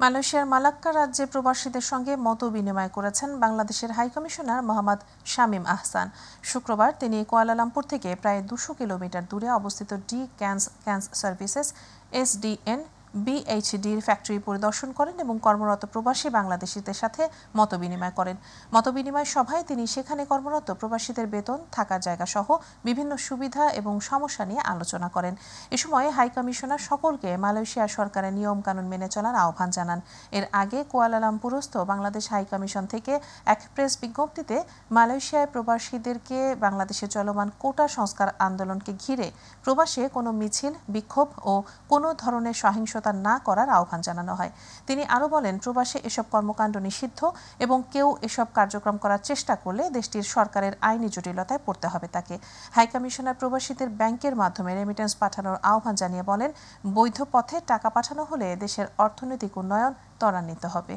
মালয়েশিয়ার মালাক্কা রাজ্যে প্রবাসীদের সঙ্গে মত বিনিময় করেছেন বাংলাদেশের হাইকমিশনার মোহাম্মদ শামীম আহসান। শুক্রবার তিনি কুয়ালালামপুর থেকে প্রায় ২০০ কিলোমিটার দূরে অবস্থিত ডি ক্যান্স সার্ভিসেস (SDN) BHDর ফ্যাক্টরি পরিদর্শন করেন এবং কর্মরত প্রবাসী বাংলাদেশিদের সাথে মতবিনিময় করেন। মতবিনিময় সভায় তিনি সেখানে কর্মরত প্রবাসীদের বেতন, থাকার জায়গা সহ বিভিন্ন সুবিধা এবং সমস্যা নিয়ে আলোচনা করেন। এ সময় হাইকমিশনার সকলকে মালয়েশিয়া সরকারের নিয়মকানুন মেনে চলার আহ্বান জানান। এর আগে কুয়ালালামপুরস্থ বাংলাদেশ হাইকমিশন থেকে এক প্রেস বিজ্ঞপ্তিতে মালয়েশিয়ায় প্রবাসীদেরকে বাংলাদেশে চলমান কোটা সংস্কার আন্দোলনকে ঘিরে প্রবাসে কোনো মিছিল, বিক্ষোভ ও কোনো ধরনের সহিংসতা না করার আহ্বান জানানো হয়। তিনি আরও বলেন, প্রবাসে এসব কর্মকাণ্ড নিষিদ্ধ এবং কেউ এসব কার্যক্রম করার চেষ্টা করলে দেশটির সরকারের আইনি জটিলতায় পড়তে হবে তাকে। হাইকমিশনার প্রবাসীদের ব্যাংকের মাধ্যমে রেমিটেন্স পাঠানোর আহ্বান জানিয়ে বলেন, বৈধ পথে টাকা পাঠানো হলে দেশের অর্থনৈতিক উন্নয়ন ত্বরান্বিত হবে।